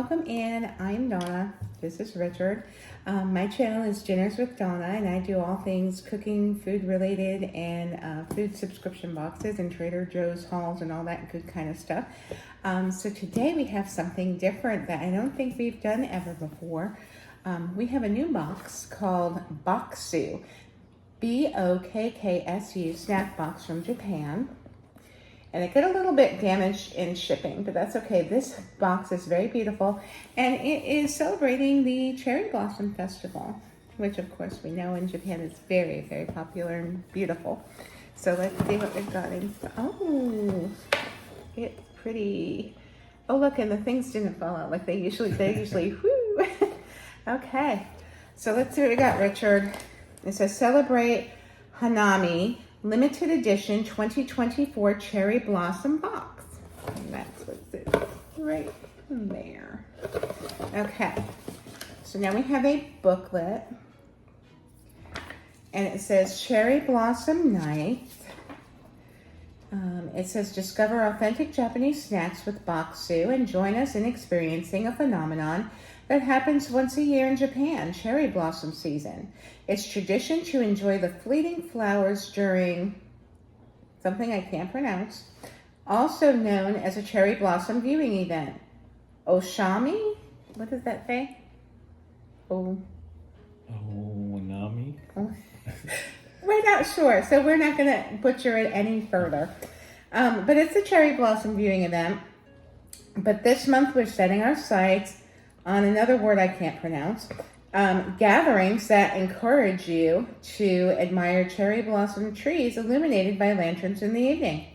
welcome in. I'm Donna. This is Richard. My channel is Dinners with Donna, and I do all things cooking, food related, and food subscription boxes and Trader Joe's hauls and all that good kind of stuff. So today we have something different that I don't think we've done ever before. We have a new box called Bokksu, Bokksu snack box from Japan. And it got a little bit damaged in shipping, but that's okay. This box is very beautiful, and it is celebrating the Cherry Blossom Festival, which of course we know in Japan is very, very popular and beautiful. So let's see what we've got in. Oh, it's pretty. Oh, look, and the things didn't fall out like they usually, whoo. Okay, so let's see what we got, Richard. It says Celebrate Hanami Limited Edition 2024 Cherry Blossom Box. And that's what's it right there. Okay, so now we have a booklet. And it says Cherry Blossom Night. It says discover authentic Japanese snacks with Bokksu and join us in experiencing a phenomenon that happens once a year in Japan, cherry blossom season. It's tradition to enjoy the fleeting flowers during something I can't pronounce, also known as a cherry blossom viewing event. Oshami? What does that say? Umami? We're not sure, so we're not going to butcher it any further. But it's a cherry blossom viewing event. But this month we're setting our sights on another word I can't pronounce. Gatherings that encourage you to admire cherry blossom trees illuminated by lanterns in the evening.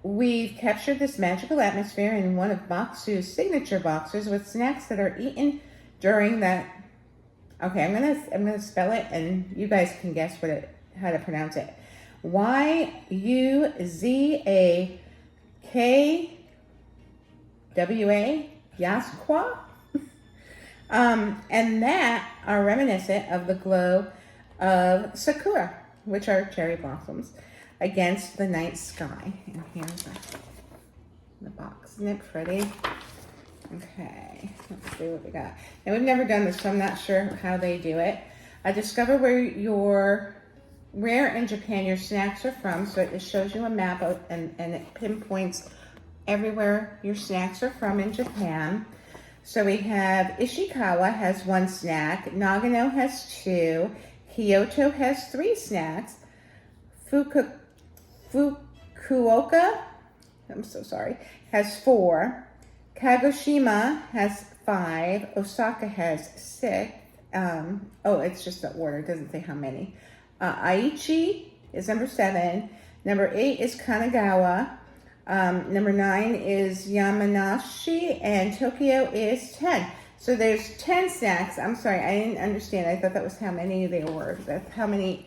We've captured this magical atmosphere in one of Bokksu's signature boxes with snacks that are eaten during that. Okay, I'm gonna spell it, and you guys can guess how to pronounce it. Yuzakwa, Yasqua. And that are reminiscent of the glow of Sakura, which are cherry blossoms, against the night sky. And here's the box. Isn't it pretty? Okay, let's see what we got. Now, we've never done this, so I'm not sure how they do it. Discover where in Japan your snacks are from. So it shows you a map and it pinpoints everywhere your snacks are from in Japan. So we have Ishikawa has 1 snack, Nagano has 2, Kyoto has 3 snacks, Fukuoka, I'm so sorry, has 4, Kagoshima has 5, Osaka has 6, it's just the order, it doesn't say how many. Aichi is number 7, number 8 is Kanagawa, number 9 is Yamanashi, and Tokyo is 10. So there's 10 snacks. I'm sorry, I didn't understand. I thought that was how many there were. That's how many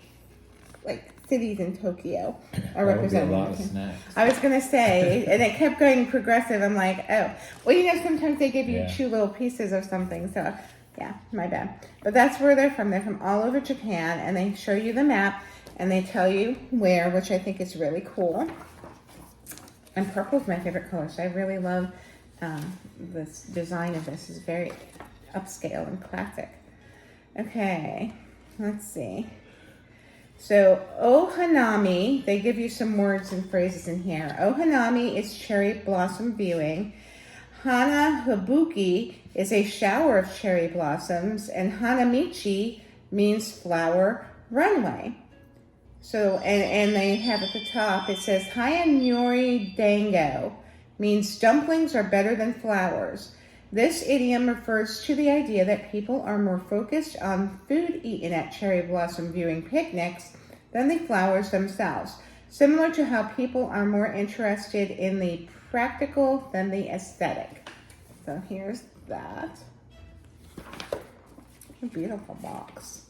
cities in Tokyo are represented. That would be a lot of snacks. I was gonna say, and it kept going progressive. I'm like, oh, well, sometimes they give you 2 little pieces of something. So yeah, my bad. But that's where they're from. They're from all over Japan, and they show you the map and they tell you where, which I think is really cool. And purple is my favorite color, so I really love this design of this. It's very upscale and classic. Okay, let's see. So, Ohanami, they give you some words and phrases in here. Ohanami is cherry blossom viewing. Hana Habuki is a shower of cherry blossoms. And Hanamichi means flower runway. So, and they have at the top, it says, Hayanori Dango means dumplings are better than flowers. This idiom refers to the idea that people are more focused on food eaten at cherry blossom viewing picnics than the flowers themselves, similar to how people are more interested in the practical than the aesthetic. So here's that. A beautiful box.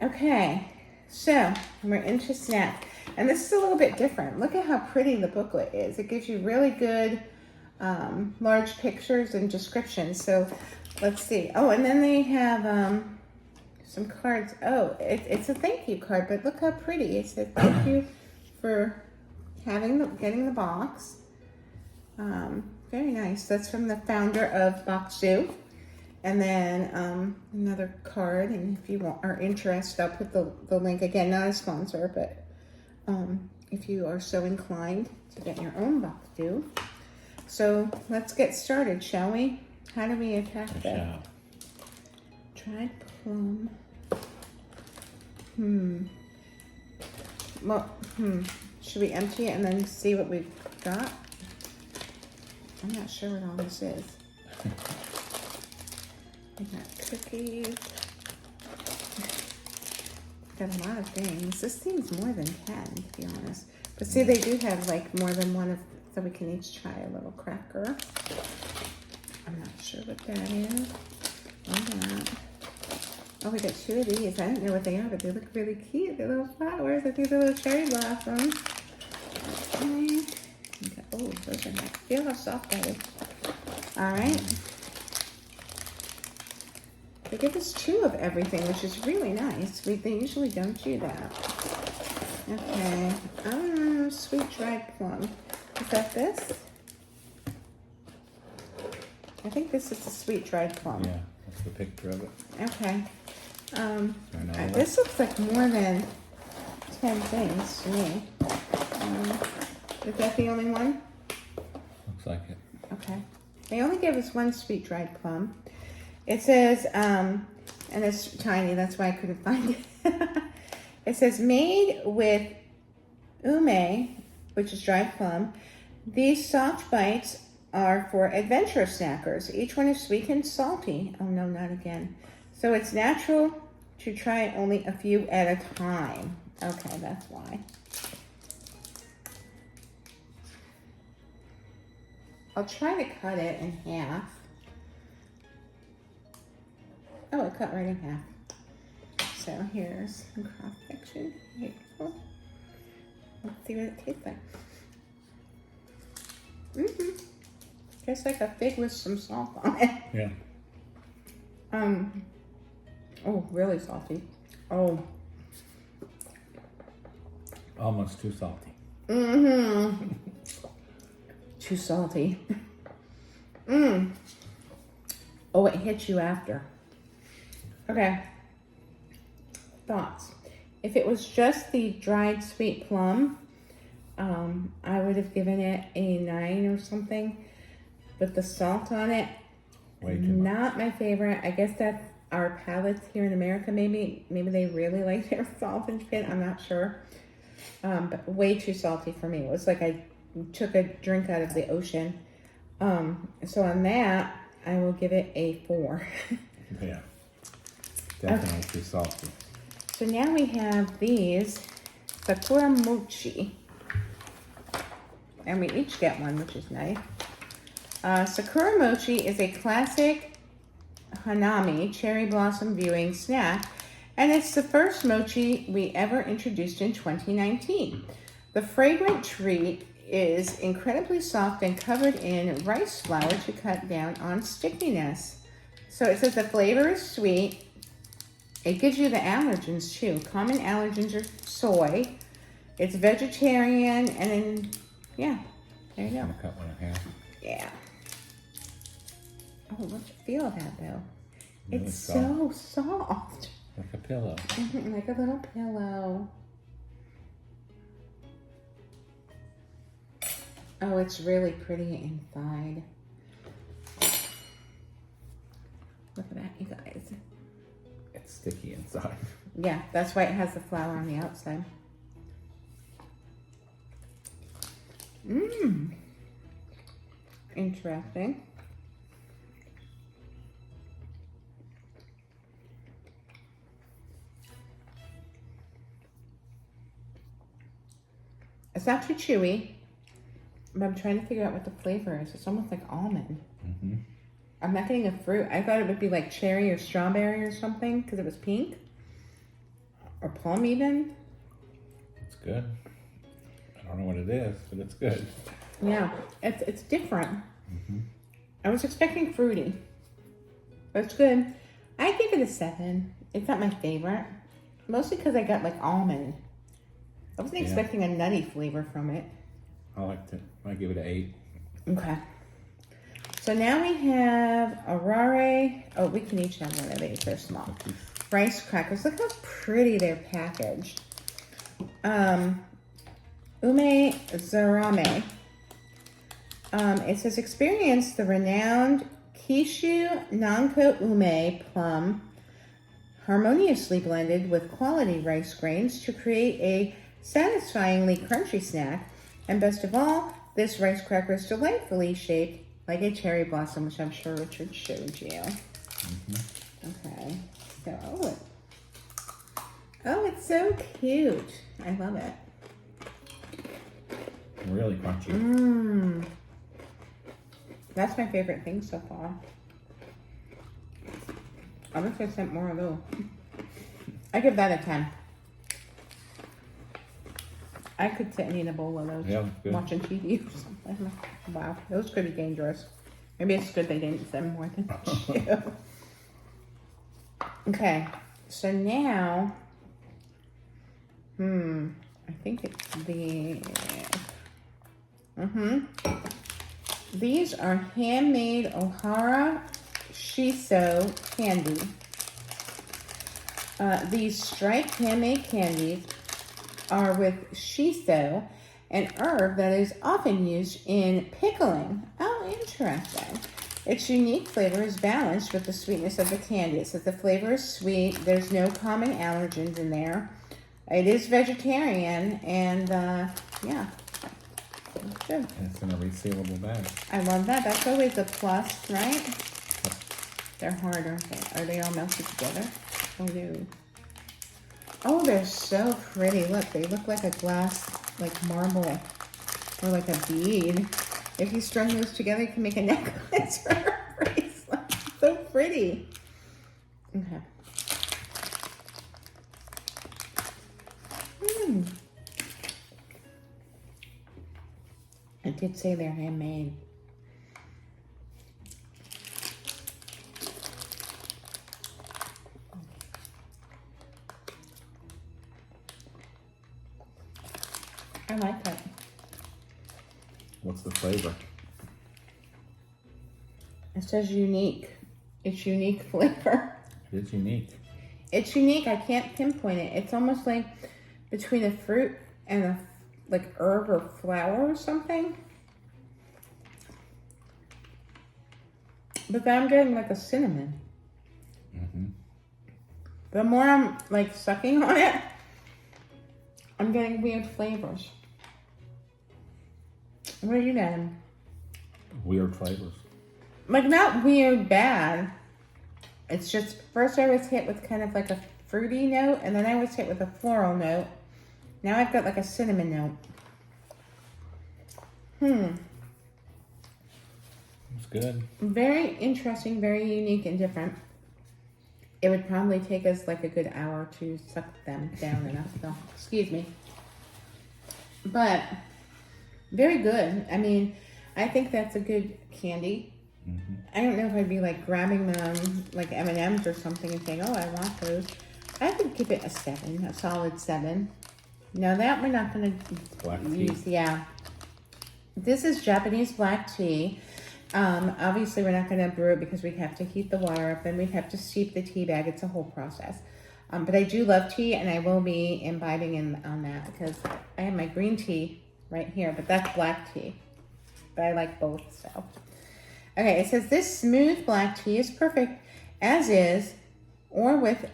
Okay. So, we're into snacks. And this is a little bit different. Look at how pretty the booklet is. It gives you really good large pictures and descriptions. So, let's see. Oh, and then they have some cards. Oh, it's a thank you card, but look how pretty. It says thank you for getting the box. very nice. That's from the founder of Bokksu. And then another card, and if you are interested, I'll put the link again, not a sponsor, but if you are so inclined to get your own Bokksu. So let's get started, shall we? How do we attack that? Dried plum. Well, should we empty it and then see what we've got? I'm not sure what all this is. We got cookies. Got a lot of things. This seems more than 10, to be honest. But see, they do have like more than one of, so we can each try a little cracker. I'm not sure what that is. Oh, we got 2 of these. I don't know what they are, but they look really cute. They're little flowers. I think they're little cherry blossoms. Okay. Oh, those are nice. Feel how soft that is. All right. They give us 2 of everything, which is really nice. They usually don't do that. Okay. Sweet dried plum. Is that this? I think this is the sweet dried plum. Yeah, that's the picture of it. Okay. This looks like more than 10 things to me. Is that the only one? Looks like it. Okay. They only gave us 1 sweet dried plum. It says, and it's tiny, that's why I couldn't find it. It says, made with umami, which is dried plum. These soft bites are for adventure snackers. Each one is sweet and salty. Oh no, not again. So it's natural to try only a few at a time. Okay, that's why. I'll try to cut it in half. Oh, it cut right in half. So here's some cross section. Here you go. Let's see what it tastes like. Tastes like a fig with some salt on it. Yeah. Oh, really salty. Oh. Almost too salty. Too salty. Oh, it hits you after. Okay. Thoughts. If it was just the dried sweet plum, I would have given it a 9 or something. But the salt on it, way too much. Not my favorite. I guess that's our palates here in America. Maybe they really like their salt in Japan. I'm not sure. But way too salty for me. It was like I took a drink out of the ocean. So on that, I will give it a 4. Yeah. Definitely too salty. So now we have these Sakura Mochi. And we each get one, which is nice. Sakura Mochi is a classic Hanami cherry blossom viewing snack, and it's the first mochi we ever introduced in 2019. The fragrant treat is incredibly soft and covered in rice flour to cut down on stickiness. So it says the flavor is sweet. It gives you the allergens too. Common allergens are soy. It's vegetarian, and then, yeah, there you go. I'm gonna cut one in half. Yeah. Oh, what's the feel of that though? Really It's soft. so soft. Like a pillow. Like a little pillow. Oh, it's really pretty inside. Look at that, you guys. It's sticky inside. Yeah, that's why it has the flour on the outside. Interesting. It's not too chewy, but I'm trying to figure out what the flavor is. It's almost like almond. I'm not getting a fruit. I thought it would be like cherry or strawberry or something because it was pink. Or plum even. It's good. I don't know what it is, but it's good. Yeah, it's different. I was expecting fruity, but it's good. I give it a 7. It's not my favorite, mostly because I got like almond. I wasn't expecting a nutty flavor from it. I liked it. I give it an 8. Okay. So now we have Arare. Oh, we can each have one of these. They're small. Rice crackers. Look how pretty they're packaged. Ume Zarame. It says experience the renowned Kishu Nanko Ume Plum harmoniously blended with quality rice grains to create a satisfyingly crunchy snack. And best of all, this rice cracker is delightfully shaped like a cherry blossom, which I'm sure Richard showed you. Okay, so oh, it's so cute. I love it. Really crunchy. That's my favorite thing so far. I wish I sent more of those. I give that a 10. I could sit and eat a bowl of those, watching TV or something. Wow, those could be dangerous. Maybe it's good they didn't send more than 2. Okay, so now, I think it's the, these are handmade Ohara Shiso candy. These striped handmade candies are with shiso, an herb that is often used in pickling. Oh, interesting. Its unique flavor is balanced with the sweetness of the candy. It says the flavor is sweet. There's no common allergens in there. It is vegetarian, and yeah, it's good. It's in a resealable bag. I love that. That's always a plus, right? They're hard, aren't they? Are they all melted together? Oh, no. Oh, they're so pretty. Look, they look like a glass, like marble, or like a bead. If you strung those together, you can make a necklace or a bracelet. So pretty. Okay. I did say they're handmade. I like it. What's the flavor? It says unique. It's unique flavor. It is unique. It's unique. I can't pinpoint it. It's almost like between a fruit and a like herb or flower or something. But then I'm getting like a cinnamon. The more I'm like sucking on it, I'm getting weird flavors. What are you getting? Weird flavors. Like not weird bad. It's just, first I was hit with kind of like a fruity note, and then I was hit with a floral note. Now I've got like a cinnamon note. It's good. Very interesting, very unique and different. It would probably take us like a good hour to suck them down enough, so excuse me. But very good. I mean, I think that's a good candy. I don't know if I'd be like grabbing them like M&Ms or something and saying, oh, I want those. I would give it a 7, a solid 7. Now that we're not going to use, yeah. This is Japanese black tea. Obviously we're not going to brew it because we have to heat the water up and we have to steep the tea bag. It's a whole process. But I do love tea, and I will be imbibing on that because I have my green tea right here, but that's black tea. But I like both, so. Okay, it says this smooth black tea is perfect as is or with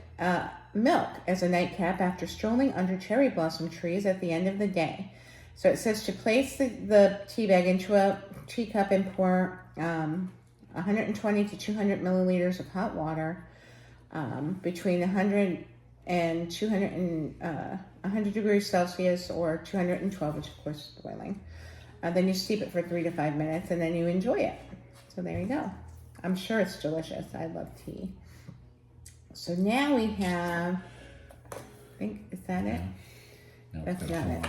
milk as a nightcap after strolling under cherry blossom trees at the end of the day. So it says to place the tea bag into a teacup and pour 120 to 200 milliliters of hot water between 100 and 100 degrees Celsius or 212, which of course is boiling. Then you steep it for 3 to 5 minutes and then you enjoy it. So there you go. I'm sure it's delicious. I love tea. So now we have, I think, is that it? No, that's not it.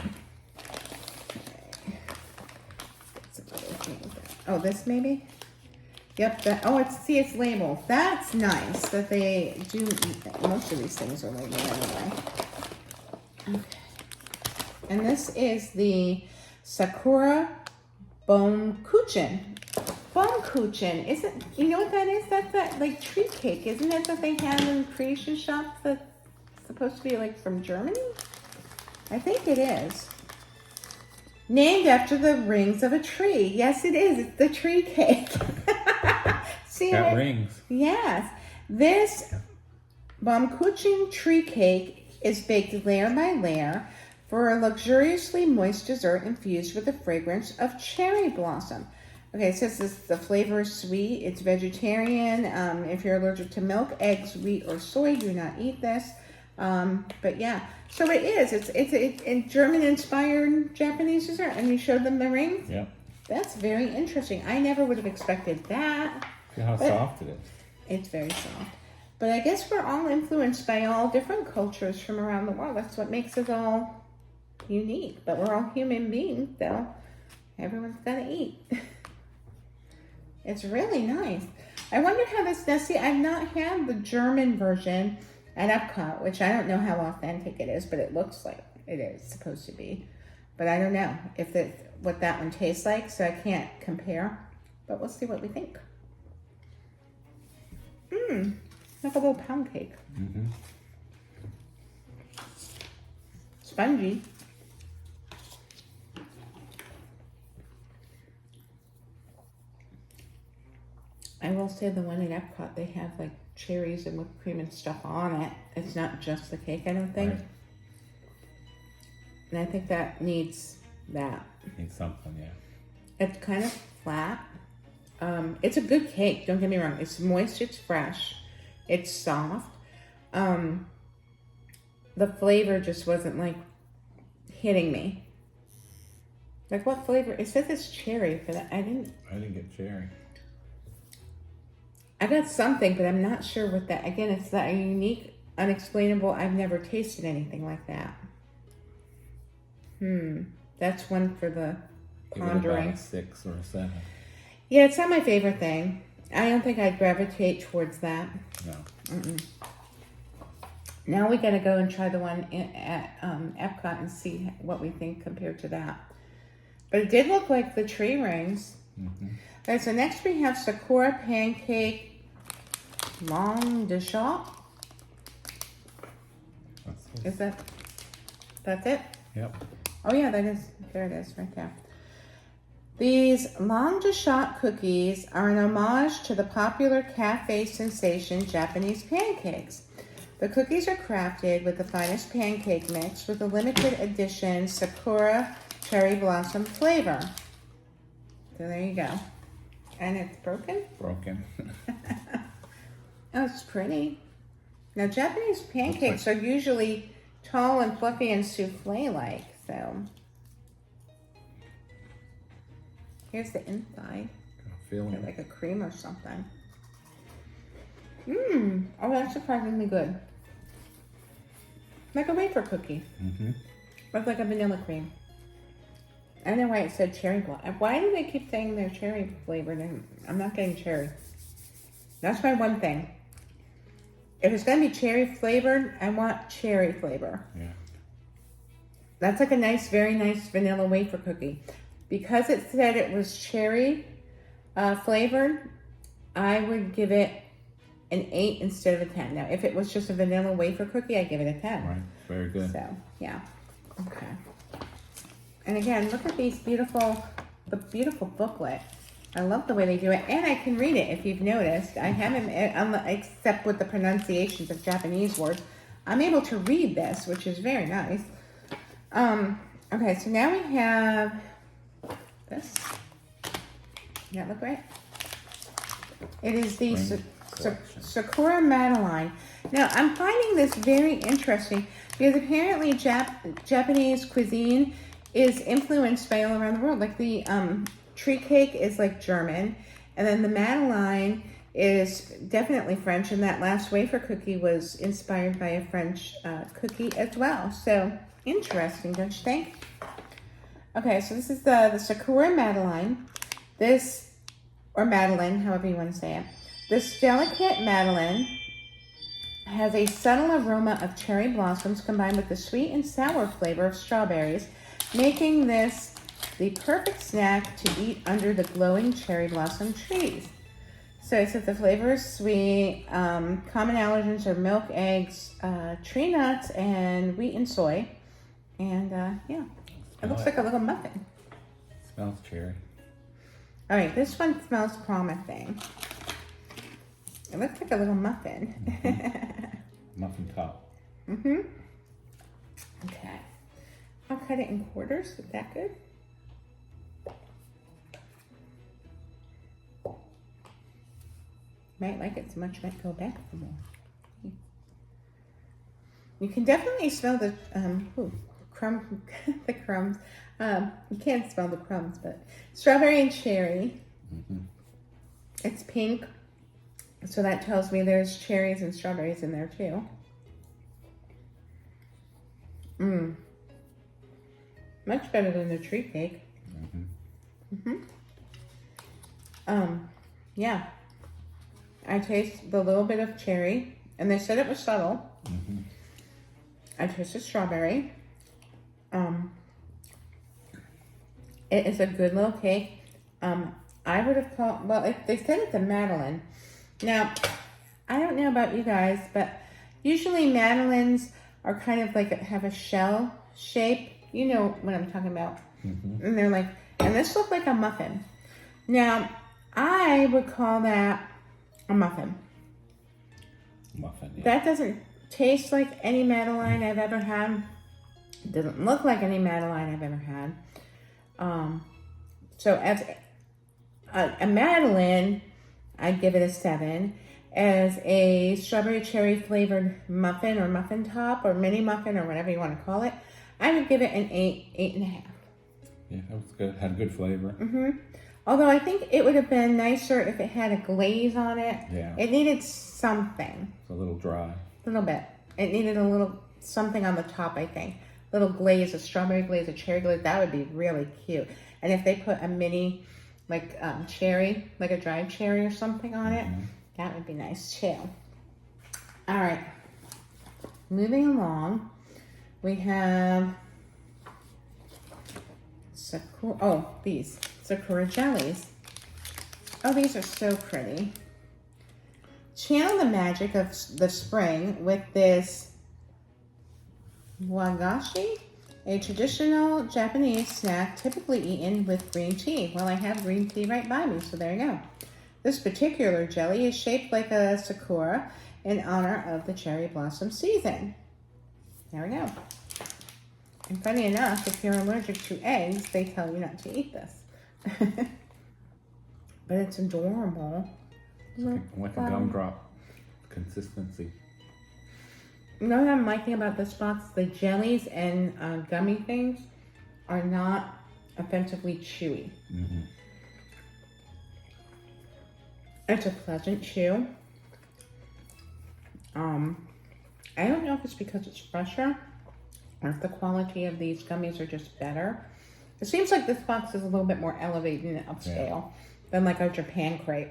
Okay. Oh, this maybe? Yep. Oh, it's labeled. That's nice that they do. Most of these things are labeled anyway. Okay. And this is the Sakura Bom Cuchen. Bom Cuchen. Isn't, you know what that is? That's that like tree cake. Isn't that what they have in creation shops that's supposed to be like from Germany? I think it is. Named after the rings of a tree. Yes, it is. It's the tree cake. See Got it? rings. Yes. This Bom Cuchen tree cake is baked layer by layer for a luxuriously moist dessert infused with the fragrance of cherry blossom. Okay, it says the flavor is sweet. It's vegetarian. If you're allergic to milk, eggs, wheat, or soy, do not eat this. But yeah, so it is. It's a German-inspired Japanese dessert, and you showed them the rings. Yep. That's very interesting. I never would have expected that. See how soft it is. It's very soft. But I guess we're all influenced by all different cultures from around the world. That's what makes us all unique. But we're all human beings, so everyone's got to eat. It's really nice. I wonder how this does. See, I've not had the German version at Epcot, which I don't know how authentic it is, but it looks like it is supposed to be. But I don't know if what that one tastes like, so I can't compare. But we'll see what we think. Like a little pound cake. Mm-hmm. Spongy. I will say the one at Epcot, they have like cherries and whipped cream and stuff on it. It's not just the cake, I don't think. Right. And I think that needs that. Needs something, yeah. It's kind of flat. It's a good cake, don't get me wrong. It's moist, it's fresh, it's soft. The flavor just wasn't like hitting me. Like what flavor? It says it's cherry, but I didn't get cherry. I got something, but I'm not sure what that. Again, it's that unique, unexplainable. I've never tasted anything like that. That's one for the pondering. About a 6 or a 7. Yeah, it's not my favorite thing. I don't think I'd gravitate towards that. No. Now we got to go and try the one at Epcot and see what we think compared to that. But it did look like the tree rings. Mm-hmm. All right, so next we have Sakura Pancake Long de Shot. That's it? Yep. Oh yeah, that is, there it is, right there. These Long de Shot cookies are an homage to the popular cafe sensation Japanese pancakes. The cookies are crafted with the finest pancake mix with a limited edition Sakura cherry blossom flavor. So there you go. And it's broken? Broken. Oh, it's pretty. Now, Japanese pancakes are usually tall and fluffy and souffle-like, so. Here's the inside. Feeling Like a cream or something. Oh, that's surprisingly good. Like a wafer cookie. With like a vanilla cream. I don't know why it said cherry blossom. Why do they keep saying they're cherry flavored? And I'm not getting cherry. That's my one thing. If it's going to be cherry flavored, I want cherry flavor. Yeah. That's like a nice, very nice vanilla wafer cookie. Because it said it was cherry flavored, I would give it an 8 instead of a 10. Now, if it was just a vanilla wafer cookie, I'd give it a 10. Right. Very good. So, yeah. Okay. And again, look at these beautiful booklet. I love the way they do it. And I can read it, if you've noticed. I haven't, except with the pronunciations of Japanese words. I'm able to read this, which is very nice. Okay, so now we have this. Does that look right? It is the Sakura Meline. Now, I'm finding this very interesting because apparently Japanese cuisine is influenced by all around the world. Like the tree cake is like German, and then the Meline is definitely French, and that last wafer cookie was inspired by a French cookie as well. So interesting, don't you think? Okay, so this is the Sakura Meline. This, or Madeline, however you want to say it. This delicate Madeline has a subtle aroma of cherry blossoms combined with the sweet and sour flavor of strawberries, making this the perfect snack to eat under the glowing cherry blossom trees. So it says the flavor is sweet. Common allergens are milk, eggs, tree nuts, and wheat and soy. And yeah, it looks like a little muffin. Smells cherry. All right, this one smells promising. It looks like a little muffin. Muffin top. Okay. I'll cut it in quarters. Is that good? Might like it so much, might go back for more. You can definitely smell the the crumbs. You can't smell the crumbs, but strawberry and cherry. It's pink, so that tells me there's cherries and strawberries in there too. Much better than the tree cake. Yeah. I taste the little bit of cherry, and they said it was subtle. I tasted strawberry. It is a good little cake. I would have called, well, they said it's a Madeleine. Now, I don't know about you guys, but usually Madeleines are kind of like, have a shell shape. You know what I'm talking about. And they're like, and this looked like a muffin. Now, I would call that a muffin. Muffin, yeah. That doesn't taste like any Madeleine I've ever had. It doesn't look like any Madeleine I've ever had. So as a Madeleine, I'd give it a 7. As a strawberry cherry flavored muffin or muffin top or mini muffin or whatever you want to call it, I would give it an 8, 8.5. Yeah, that was good. Had good flavor. Although I think it would have been nicer if it had a glaze on it. Yeah. It needed something. It's a little dry. A little bit. It needed a little something on the top, I think. Little glaze, a strawberry glaze, a cherry glaze. That would be really cute. And if they put a mini, like cherry, like a dried cherry or something on it, that would be nice too. All right. Moving along, we have Sakura. Oh, these Sakura jellies. Oh, these are so pretty. Channel the magic of the spring with this Wagashi, a traditional Japanese snack typically eaten with green tea. Well, I have green tea right by me, so there you go. This particular jelly is shaped like a sakura in honor of the cherry blossom season. There we go. And funny enough, if you're allergic to eggs, they tell you not to eat this. But it's adorable. Like a gumdrop consistency. You know what I'm liking about this box? The jellies and gummy things are not offensively chewy. It's a pleasant chew. I don't know if it's because it's fresher or if the quality of these gummies are just better. It seems like this box is a little bit more elevated and upscale than like a Japan crate.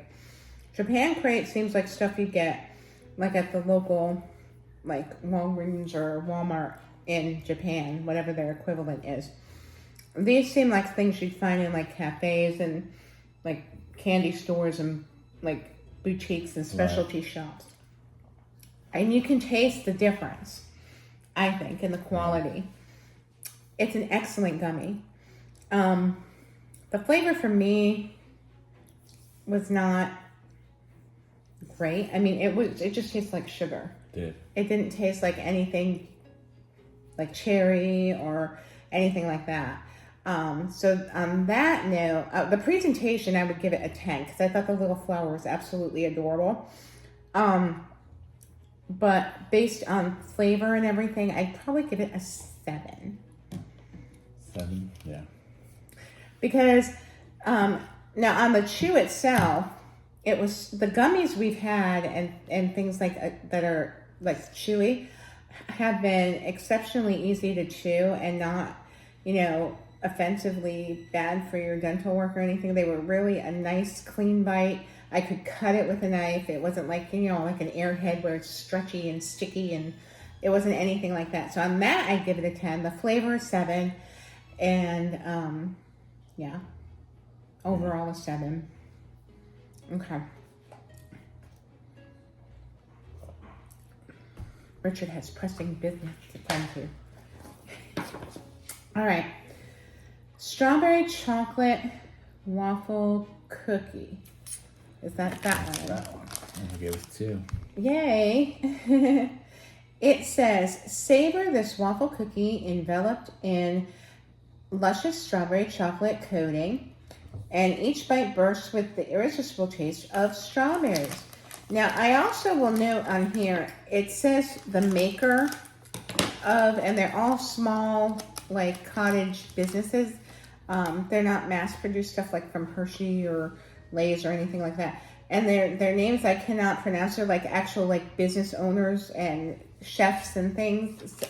Japan crate seems like stuff you get like at the local like Walgreens or Walmart in Japan, whatever their equivalent is. These seem like things you'd find in like cafes and like candy stores and like boutiques and specialty shops. And you can taste the difference, I think, in the quality. It's an excellent gummy. The flavor for me was not great. I mean, it just tastes like sugar. It didn't taste like anything like cherry or anything like that. So on that note, the presentation, I would give it a 10 because I thought the little flower was absolutely adorable. But based on flavor and everything, I'd probably give it a 7. 7, yeah. Because now on the chew itself, it was the gummies we've had and things like that are like chewy have been exceptionally easy to chew and not, offensively bad for your dental work or anything. They were really a nice clean bite. I could cut it with a knife. It wasn't like, like an airhead where it's stretchy and sticky, and it wasn't anything like that. So on that, I'd give it a 10. The flavor is 7. And Yeah. Overall a 7. Okay. Richard has pressing business to tend to. All right. Strawberry chocolate waffle cookie. Is that one? That one. I gave it 2. Yay. It says, savor this waffle cookie enveloped in luscious strawberry chocolate coating, and each bite bursts with the irresistible taste of strawberries. Now, I also will note on here, it says the maker of, and they're all small, like cottage businesses. They're not mass-produced stuff like from Hershey or Lay's or anything like that. And their names I cannot pronounce. They're like actual like business owners and chefs and things.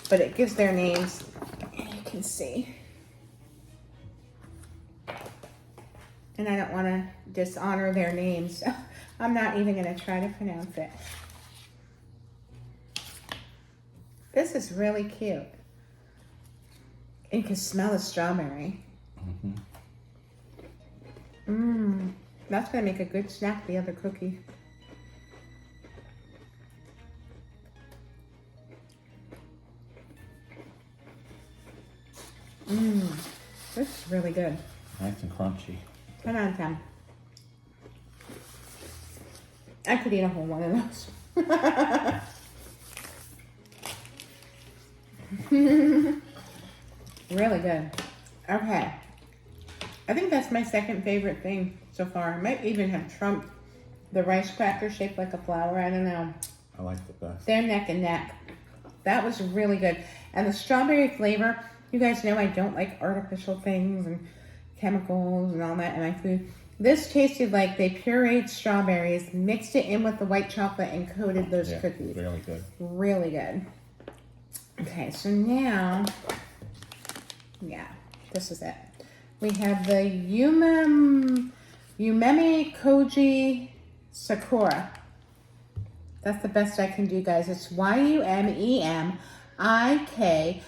But it gives their names, and you can see. And I don't want to dishonor their names, so I'm not even going to try to pronounce it. This is really cute. And you can smell the strawberry. That's going to make a good snack, the other cookie. This is really good. Nice and crunchy. 10 out of 10. I could eat a whole one of those. Really good. Okay. I think that's my second favorite thing so far. I might even have trumped the rice cracker shaped like a flower. I don't know. I like the best. They're neck and neck. That was really good. And the strawberry flavor, you guys know I don't like artificial things and chemicals and all that in my food. This tasted like they pureed strawberries, mixed it in with the white chocolate, and coated those cookies. Really good. Really good. Okay, so now, this is it. We have the Umami Koji Sakura. That's the best I can do, guys. It's Yumemikoji.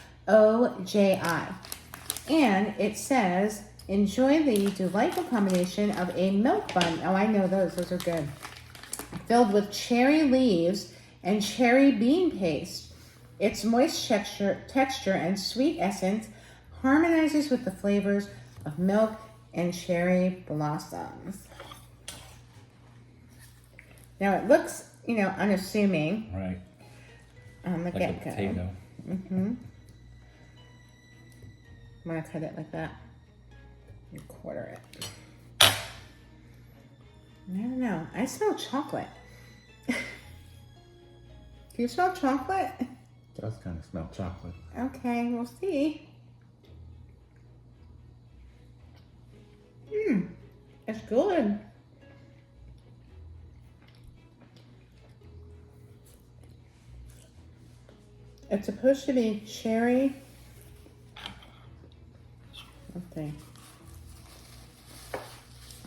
And it says, enjoy the delightful combination of a milk bun. Oh, I know those. Those are good. Filled with cherry leaves and cherry bean paste. Its moist texture and sweet essence harmonizes with the flavors of milk and cherry blossoms. Now it looks, unassuming. Right. On the like get-go. A potato. I'm going to cut it like that and quarter it. I don't know. I smell chocolate. Do you smell chocolate? It does kind of smell chocolate. Okay, we'll see. It's good. It's supposed to be cherry. Okay.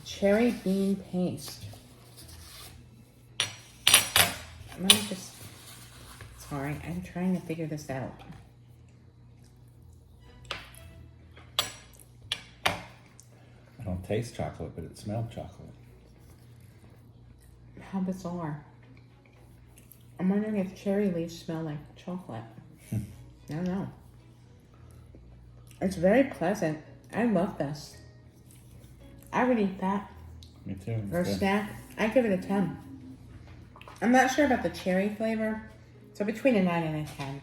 Cherry bean paste. Let me just, sorry, I'm trying to figure this out. I don't taste chocolate, but it smelled chocolate. How bizarre. I'm wondering if cherry leaves smell like chocolate. I don't know. It's very pleasant. I love this. I would eat that. Me too. Or a snack. I give it a 10. I'm not sure about the cherry flavor. So between a 9 and a 10.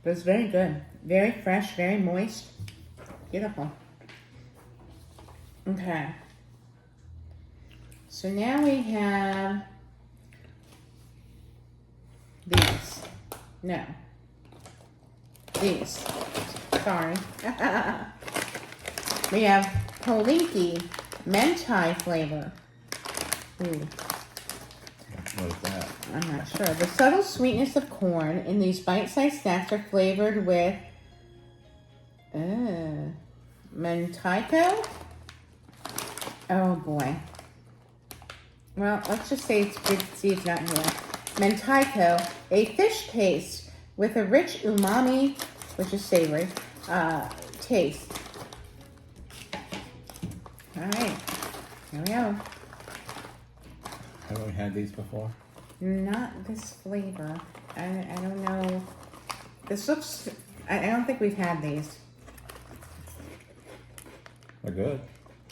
But it's very good. Very fresh, very moist. Beautiful. Okay. So now we have these. No. These. Sorry. We have Polinki Mentai flavor. Ooh. What is that? I'm not sure. The subtle sweetness of corn in these bite-sized snacks are flavored with mentaiko. Oh boy. Well, let's just say it's good to see it's not here. Mentaiko, a fish paste with a rich umami, which is savory, taste. All right, here we go. Haven't we had these before? Not this flavor. I don't know. This looks, I don't think we've had these. They're good.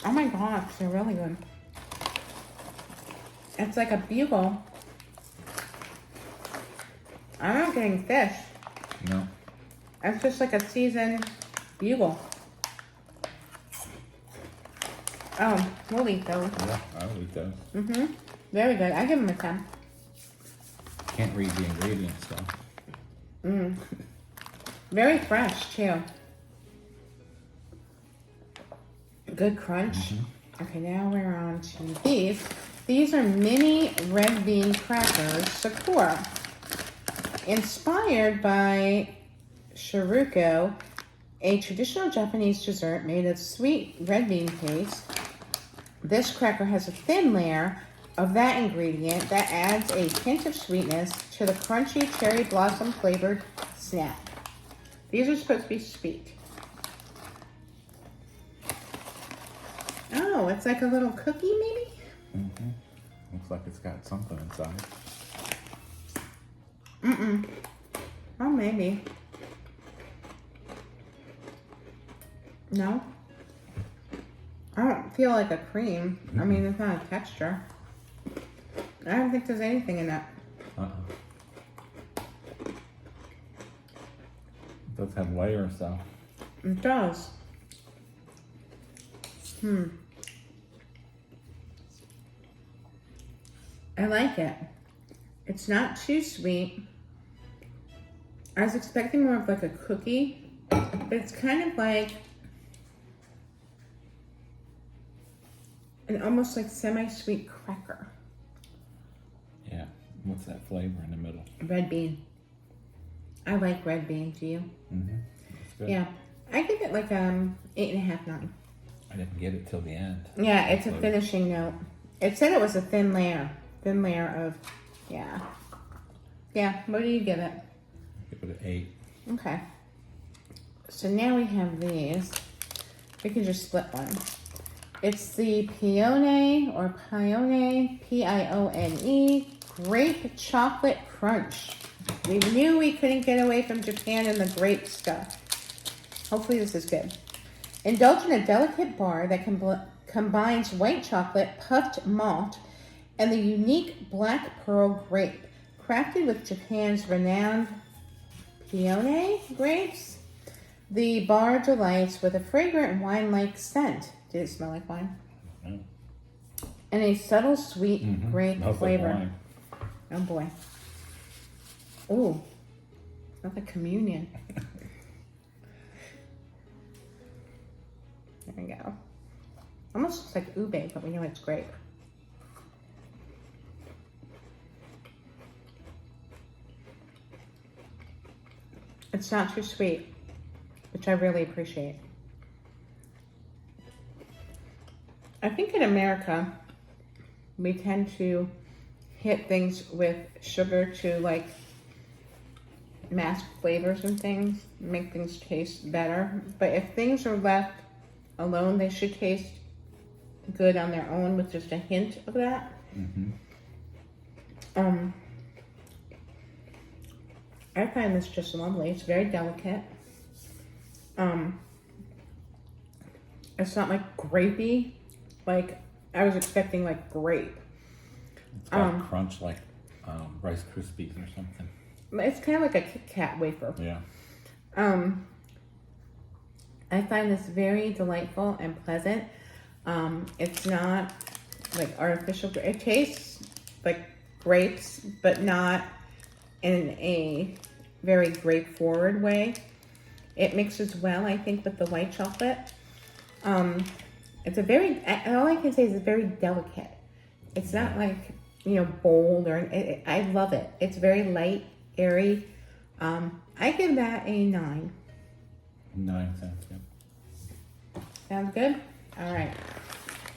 Oh my gosh, they're really good. It's like a bugle. I'm not getting fish. No. It's just like a seasoned bugle. Oh, we'll eat those. Yeah, I'll eat those. Mm-hmm. Very good. I give them a 10. Can't read the ingredients though. Mm. Very fresh too. Good crunch. Mm-hmm. Okay, now we're on to these. These are mini red bean crackers, Sakura. Inspired by shiruko, a traditional Japanese dessert made of sweet red bean paste. This cracker has a thin layer of that ingredient that adds a hint of sweetness to the crunchy cherry blossom flavored snack. These are supposed to be sweet. Oh, it's like a little cookie maybe? Mm-hmm. Looks like it's got something inside. Mm-mm. Oh, maybe. No? I don't feel like a cream. I mean, it's not a texture. I don't think there's anything in that. It does have layers though. It does. I like it. It's not too sweet. I was expecting more of like a cookie, but it's kind of like an almost like semi-sweet cracker. Yeah. What's that flavor in the middle? Red bean. I like red bean. Do you? Mm-hmm. That's good. Yeah. I give it like 8.5, 9. I didn't get it till the end. Yeah, it's a finishing note. It said it was a thin layer of, yeah. Yeah, what do you give it? Give it an 8. Okay. So now we have these. We can just split one. It's the Pione or Pione, Pione, Grape Chocolate Crunch. We knew we couldn't get away from Japan and the grape stuff. Hopefully this is good. Indulge in a delicate bar that combines white chocolate, puffed malt, and the unique black pearl grape. Crafted with Japan's renowned Pione grapes, the bar delights with a fragrant wine-like scent. Did it smell like wine? No. And a subtle sweet grape Smells flavor. like wine. Oh boy. Ooh. Smells like communion. There we go. Almost looks like ube, but we know it's grape. It's not too sweet, which I really appreciate. I think in America, we tend to hit things with sugar to like mask flavors and things, make things taste better. But if things are left alone, they should taste good on their own with just a hint of that. Mm-hmm. I find this just lovely. It's very delicate. It's not like grapey. Like I was expecting like grape. It's got crunch like Rice Krispies or something. It's kind of like a Kit Kat wafer. Yeah. I find this very delightful and pleasant. It's not like artificial. It tastes like grapes, but not in a very grape forward way. It mixes well, I think, with the white chocolate. It's a very, all I can say is it's very delicate. It's not like, you know, bold or, I love it. It's very light, airy. I give that a 9. 9 sounds good. Sounds good? All right.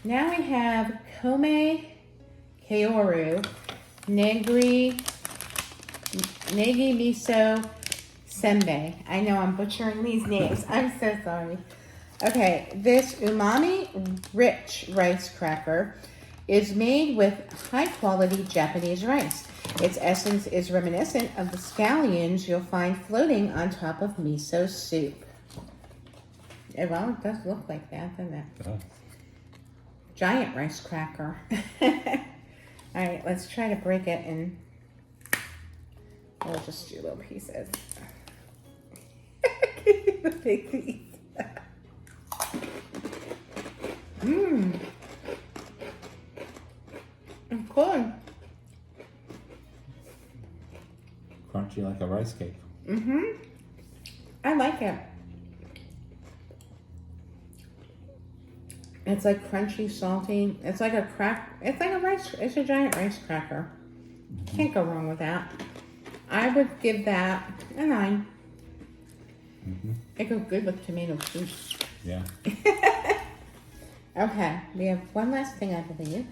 Now we have Kome Kaoru Negi Miso Senbei. I know I'm butchering these names. I'm so sorry. Okay, this umami rich rice cracker is made with high quality Japanese rice. Its essence is reminiscent of the scallions you'll find floating on top of miso soup. Well, it does look like that, doesn't it? Oh. Giant rice cracker. All right, let's try to break it and we'll just do little pieces. The big piece. Mmm. It's good. Crunchy like a rice cake. Mm-hmm. I like it. It's like crunchy, salty. It's like a rice. It's a giant rice cracker. Can't go wrong with that. I would give that a 9. It goes good with tomato soup. Yeah. Okay, we have one last thing, I believe.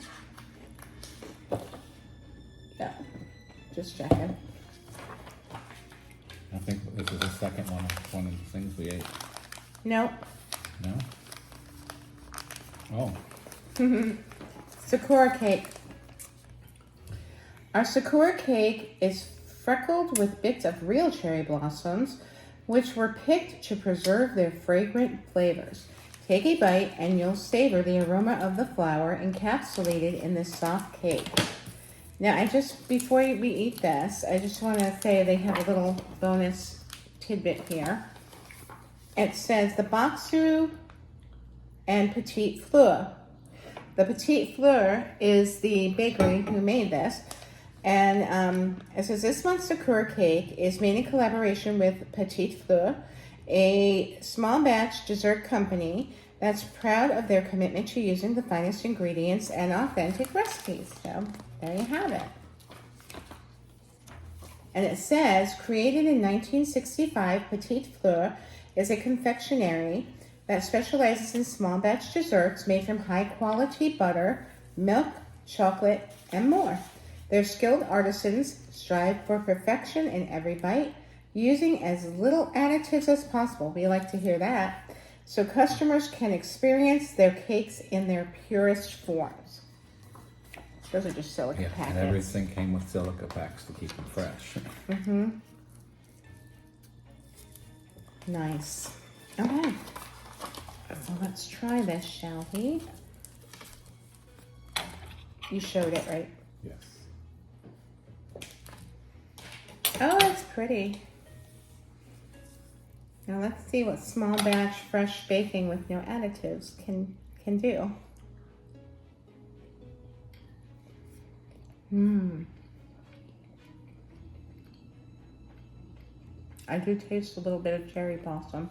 Yeah, just checking. I think this is the second one of the things we ate. Nope. No? Oh. Sakura cake. Our Sakura cake is freckled with bits of real cherry blossoms, which were picked to preserve their fragrant flavors. Take a bite and you'll savor the aroma of the flower encapsulated in this soft cake. Now, before we eat this, I just want to say they have a little bonus tidbit here. It says the Bokksu and Petite Fleur. The Petite Fleur is the bakery who made this. And it says this month's Sakura cake is made in collaboration with Petite Fleur, a small batch dessert company that's proud of their commitment to using the finest ingredients and authentic recipes. So there you have it. And it says, created in 1965, Petite Fleur is a confectionery that specializes in small batch desserts made from high quality butter, milk, chocolate, and more. Their skilled artisans strive for perfection in every bite, using as little additives as possible. We like to hear that. So customers can experience their cakes in their purest forms. Those are just silica packets. And everything came with silica packs to keep them fresh. Mm-hmm. Nice. Okay. So let's try this, shall we? You showed it, right? Yes. Oh, it's pretty. Now let's see what small batch fresh baking with no additives can do. I do taste a little bit of cherry blossom.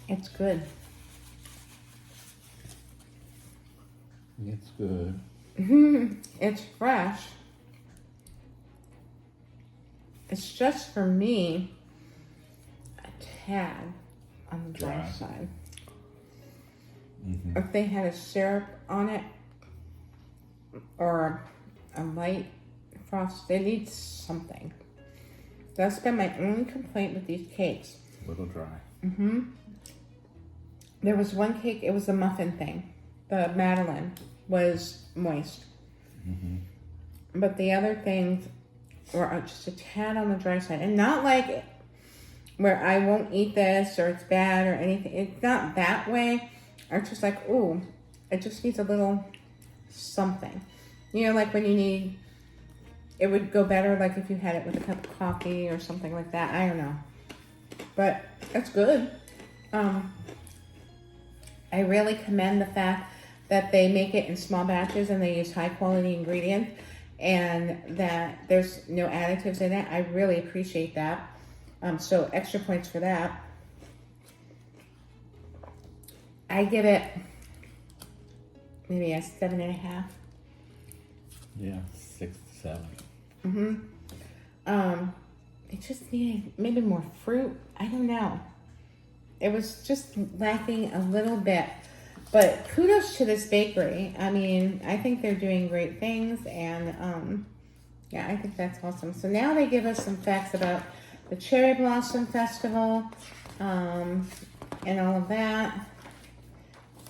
It's good. It's good. It's fresh. It's just for me a tad on the dry side. If they had a syrup on it or a light frost, they need something. That's been my only complaint with these cakes. A little dry. There was one cake, it was the muffin thing. The Madeline was moist. But the other things were just a tad on the dry side. And not like where I won't eat this or it's bad or anything. It's not that way. I'm just like, ooh, it just needs a little something. You know, like when you need, it would go better like if you had it with a cup of coffee or something like that. I don't know. But it's good. I really commend the fact that they make it in small batches and they use high quality ingredients and that there's no additives in it. I really appreciate that. So extra points for that. I give it maybe a 7.5. Yeah, 6 to 7. It just needed maybe more fruit. I don't know. It was just lacking a little bit. But kudos to this bakery. I mean, I think they're doing great things, and Yeah, I think that's awesome. So now they give us some facts about the Cherry Blossom Festival, and all of that.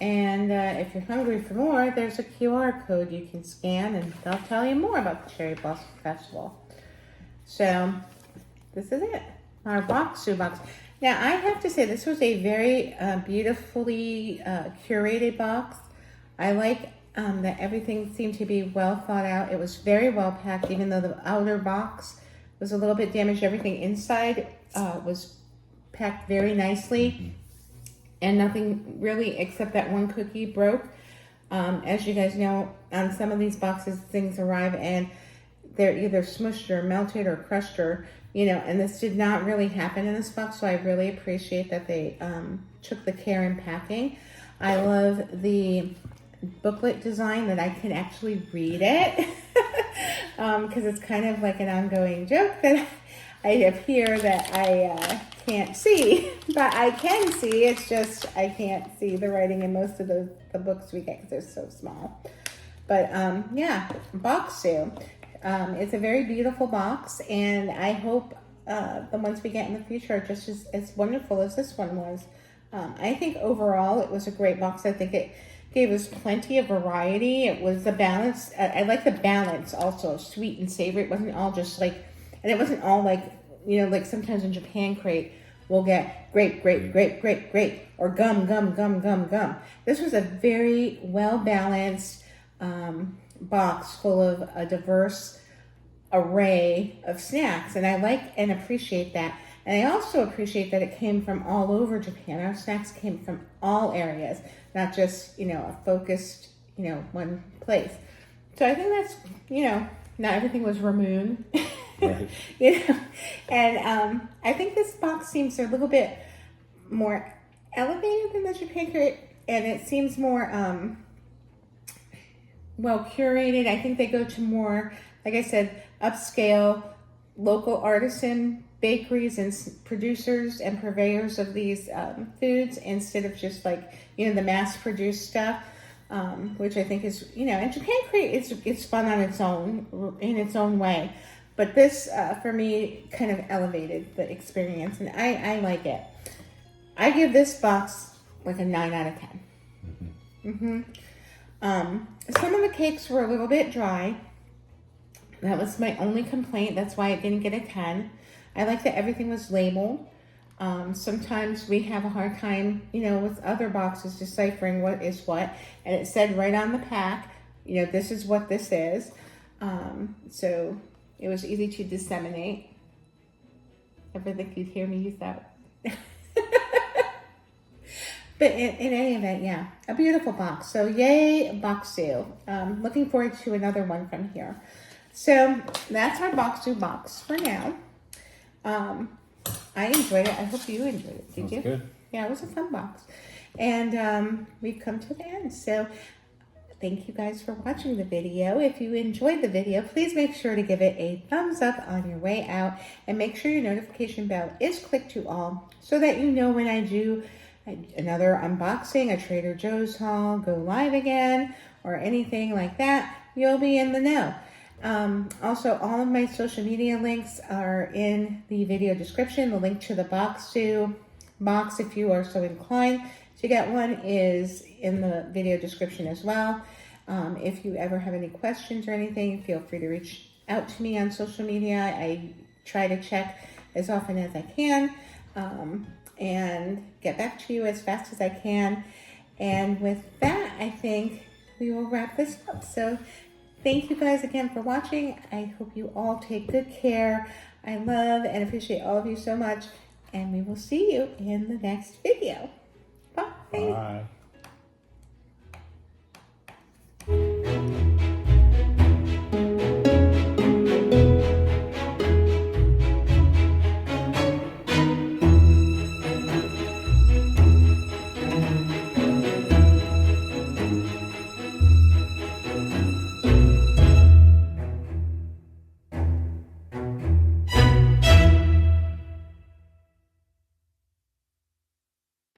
And if you're hungry for more, there's a QR code you can scan, and they'll tell you more about the Cherry Blossom Festival. So this is it, our Bokksu box. Now I have to say this was a very beautifully curated box. I like that everything seemed to be well thought out. It was very well packed, even though the outer box was a little bit damaged. Everything inside was packed very nicely, and nothing really except that one cookie broke. As you guys know, on some of these boxes, things arrive and they're either smushed or melted or crushed, or and this did not really happen in this box, so I really appreciate that they took the care in packing. I love the booklet design, that I can actually read it because it's kind of like an ongoing joke that I have here that I can't see, but I can see. It's just I can't see the writing in most of the books we get because they're so small. But yeah, Bokksu. It's a very beautiful box, and I hope the ones we get in the future are just as wonderful as this one was. I think overall it was a great box. I think it gave us plenty of variety. It was the balance. I like the balance also, sweet and savory. It wasn't all just like, and it wasn't all like, like sometimes in Japan crate, we'll get grape, or gum. This was a very well-balanced box full of a diverse array of snacks. And I like and appreciate that. And I also appreciate that it came from all over Japan. Our snacks came from all areas, not just, a focused, one place. So I think that's, not everything was Ramoon. Right. And I think this box seems a little bit more elevated than the Japan crate, and it seems more well curated. I think they go to more, like I said, upscale, local artisan bakeries and producers and purveyors of these foods, instead of just like, the mass-produced stuff, which I think is, and Japan crate it's fun on its own, in its own way. But this, for me, kind of elevated the experience, and I like it. I give this box like a 9 out of 10. Some of the cakes were a little bit dry. That was my only complaint. That's why it didn't get a 10. I like that everything was labeled. Sometimes we have a hard time, with other boxes deciphering what is what, and it said right on the pack, this is what this is. So it was easy to disseminate. I think you'd hear me use that. But in any event, yeah, a beautiful box. So yay, Bokksu. Looking forward to another one from here. So that's our Bokksu box for now. I enjoyed it. I hope you enjoyed it. Did you? Good. Yeah, it was a fun box. And we've come to the end. So thank you guys for watching the video. If you enjoyed the video, please make sure to give it a thumbs up on your way out, and make sure your notification bell is clicked to all so that you know when I do another unboxing, a Trader Joe's haul, go live again, or anything like that. You'll be in the know. Also, all of my social media links are in the video description. The link to the Bokksu box, if you are so inclined to get one, is in the video description as well. If you ever have any questions or anything, feel free to reach out to me on social media. I try to check as often as I can, and get back to you as fast as I can. And with that, I think we will wrap this up. So thank you guys again for watching. I hope you all take good care. I love and appreciate all of you so much, and we will see you in the next video. Bye. Bye.